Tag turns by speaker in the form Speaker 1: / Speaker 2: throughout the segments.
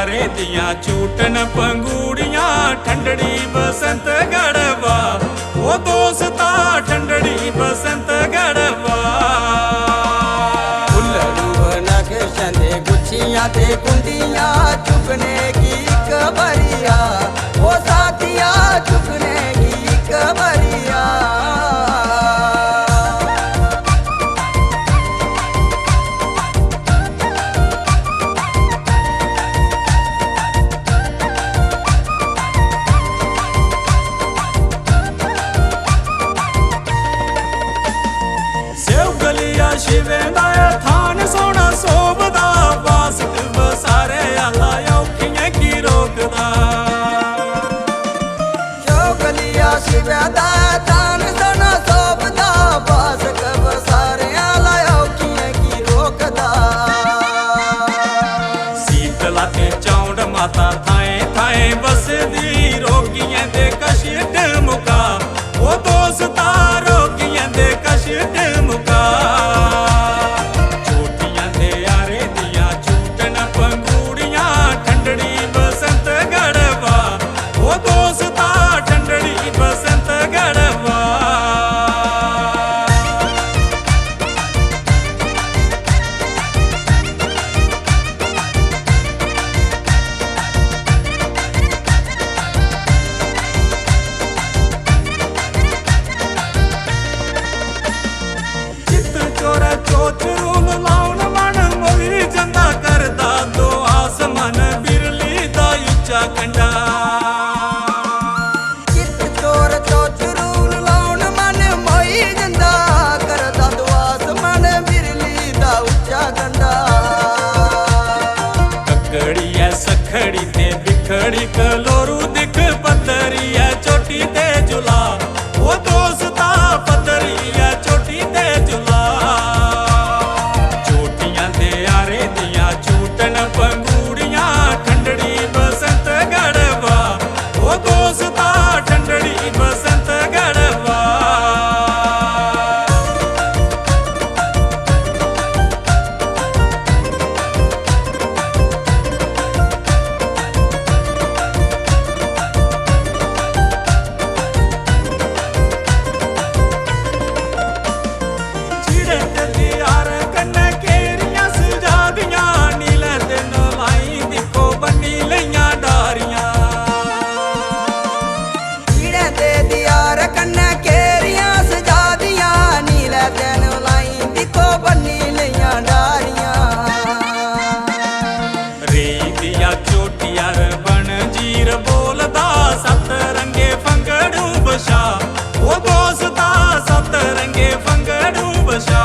Speaker 1: यारे दियां झूटन पंगूड़ियां ठंडड़ी बसंत गढ़वा वो दोस्ता ठंडड़ी बसंत गढ़वा
Speaker 2: नक्शे गुच्छियां ते कुंडियां चुकने की एक बरिया वो साथिया चुकने की एक बरिया
Speaker 1: शिवेंदा थान सोना सोबदा वासक बसारे आला औखियां की रोकदा
Speaker 2: चौगलिया शिवेंदा थान सोना सोबदा वासक बसारे आला औखियां की रोकदा
Speaker 1: शीतला ते चौंड माता थाए थाए बसदी रोगियां दे कशिट मुका वो दोस्ता रोगियां दे कशिट मुका चोचरूल लाउन मन मोही जंदा करदा दो आसमान बिरली दा उच्चा कंडा
Speaker 2: चित चोर चोचरूल लाउन मन मोही जंदा करदा दो आसमान बिरली दा उच्चा कंडा
Speaker 1: ककड़ी है सखड़ी ते बिखड़ी कलोरू दिख पत्तरी है चोटी ते जुला वो दोस्ता पत्तरी है चोटी ते जुला पंगूड़ियां ठंडड़ी बसंत गढ़वा वो दोस्ता ठंडड़ी बसंत गढ़वा चिड़े ते यार कन्ने केरियां सजा दियां बनी लइयां डारियां
Speaker 2: कीड़े दे दियार कन्ने केरियां सजा दियां नीले दिन लाई दिखो बनी लइयां डारियां
Speaker 1: रेई दिया चोटियार बन जीर बोलदा सत रंगे फंगड़ू बशा वो दोस्ता सत रंगे फंगड़ू बशा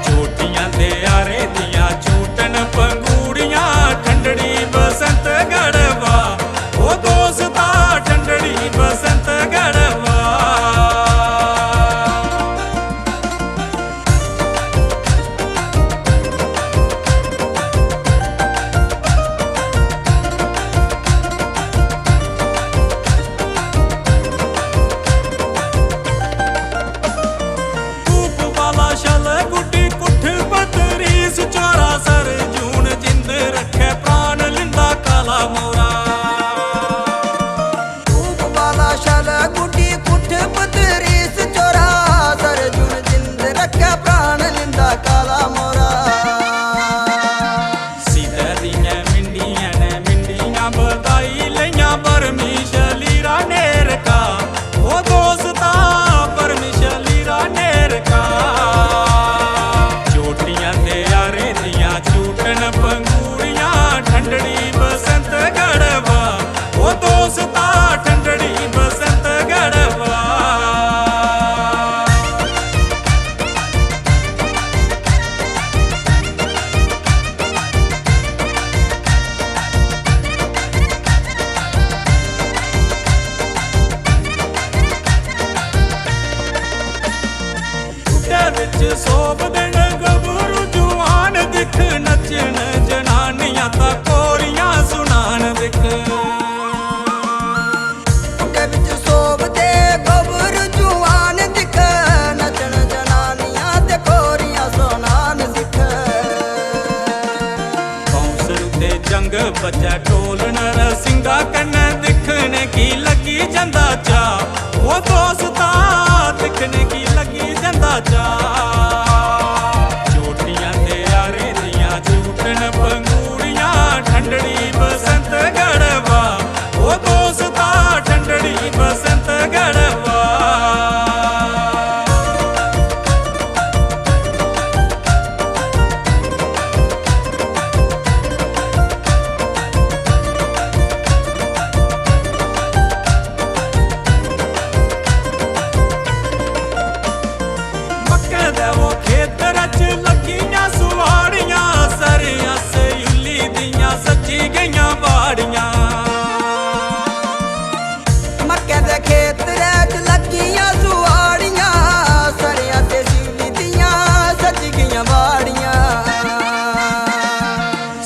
Speaker 1: चोटियां दे यारे दियां झूटन पंगूड़ियां ठंडड़ी बसंत गढ़वा वो दोस्ता ठंडड़ी बसंत गढ़वा धूप वाला शल गुड्डी कुठ पतरीस चौरा सर जून जिंद रखे प्राण लिंदा काला मोरा
Speaker 2: धूप वाला शल गुड्डी कुठ पतरीस चोरा सर जून जिंद रखे प्राण लिंदा काला मोरा
Speaker 1: सीधे दियां मिंडियां ने मिंडियां बधाई लइयां परमिशली रा नेर का वो दोस्ता परमिशली रा नेर का चोटियां दे यारे दियां झूटन पंगूड़ियां ठंडड़ी बसंत गढ़वा वो दोस्ता ठंडड़ी बसंत गढ़वा ਬੱਜਾ ਢੋਲ ਨਰ ਸਿੰਘਾ ਕੰਨੇ ਦਿਖਣੇ ਕੀ ਲੱਗੀ ਜਾਂਦਾ ਚਾ ਉਹ ਦੋਸਤਾ ਦਿਖਣੇ ਕੀ ਲੱਗੀ ਜਾਂਦਾ ਚਾ ਚੋਟੀਆਂ ਤੇ ਯਾਰੇ ਦੀਆਂ ਝੂਟਣ ਪੰਗੂੜੀਆਂ ਠੰਡੜੀ ਬਸੰਤ ਗੜਵਾ ਉਹ ਦੋਸਤਾ ਠੰਡੜੀ ਬਸੰਤ ਗੜਵਾ ਉਹ ਖੇਤਰ ਚ ਲੱਗੀਆਂ ਸੁਆੜੀਆਂ ਸਰਿਆਂ ਸਿਉਲੀ ਦੀਆਂ ਸੱਜੀ ਗਈਆਂ ਬਾੜੀਆਂ
Speaker 2: ਮੱਕੇ ਦੇ ਖੇਤਰ ਚ ਲੱਗੀਆਂ ਸੁਆੜੀਆਂ ਸਰਿਆਂ ਤੇ ਸਿਉਲੀ ਦੀਆਂ ਸੱਜ ਗਈਆਂ ਬਾੜੀਆਂ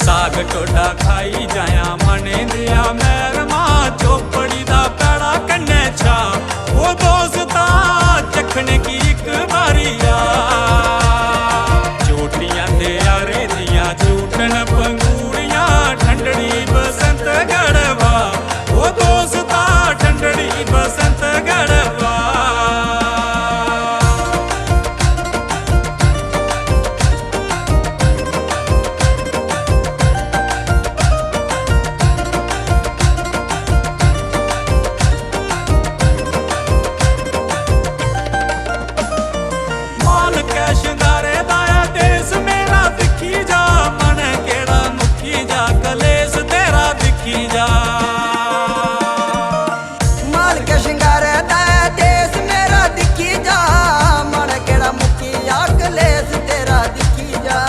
Speaker 1: ਸਾਗ ਟੋਡਾ ਖਾਈ ਜਾਇਆ ਮਨੇ ਦਿਆ ਮਹਿਰਮਾ ਚੋਪੜੀ ਦਾ ਪੈੜਾ ਕੰਨੇ ਛਾ ਉਹ ਦੋਸਤਾ ਚੱਖਣੇ ਕੀ ਇੱਕ ਵਾਰੀ ਆ ਚੋਟੀਆਂ ਤੇ ਯਾਰੇ ਦੀਆਂ ਝੂਟਣ ਪੰਗੂੜੀਆਂ ਠੰਡੜੀ ਬਸੰਤ ਗੜਵਾ ਉਹ ਦੋਸਤਾ ਠੰਡੜੀ ਬਸੰਤ ਗੜਵਾ ਸ਼ਿੰਗਾਰੇ ਦਾ ਦੇਸ ਮੇਰਾ ਦਿਖੀ ਜਾ ਮਨ ਕਿਹੜਾ ਮੁੱਕੀ ਜਾ ਕਲੇਸ਼ ਤੇਰਾ ਦਿਖੀ ਜਾ
Speaker 2: ਮਾਲਕ ਸ਼ਿੰਗਾਰੇ ਦਾ ਦੇਸ ਮੇਰਾ ਦਿਖੀ ਜਾ ਮਨ ਕਿਹੜਾ ਮੁੱਕੀ ਜਾ ਕਲੇਸ਼ ਤੇਰਾ ਦਿਖੀ ਜਾ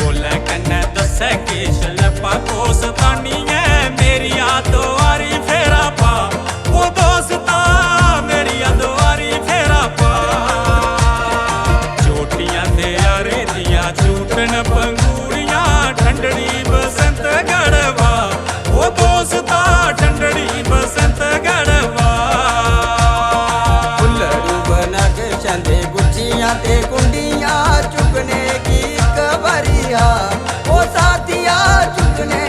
Speaker 1: ਬੋਲੇ ਕੰਨੇ ਦੱਸੇ ਕਿ ਸ਼ਲਪਾ ਕੋਸਤਾਨੀ ਐ ਮੇਰੀ ਆ ਦੁਆਰੀ ਫੇਰਾ ਪਾ ਉਹ ਦੋਸਤਾ ਮੇਰੀ ਆ ਦੁਆਰੀ ਫੇਰਾ ਪਾ ਝੂਟਣ ਪੰਗੂੜੀਆਂ ਠੰਡੜੀ ਬਸੰਤ ਗੜਵਾ ਉਹ ਦੋਸਤਾ ਠੰਡੜੀ ਬਸੰਤ ਗੜਵਾ
Speaker 2: ਫੁੱਲੜੂ ਬਣਾ ਕੇ ਚੰਦੇ ਗੁੱਚੀਆਂ ਤੇ ਕੁੰਡੀਆਂ ਚੁਗਨੇ ਕੀ ਇੱਕ ਵਾਰੀਆ ਉਹ ਸਾਥੀਆ ਚੁਗਨੇ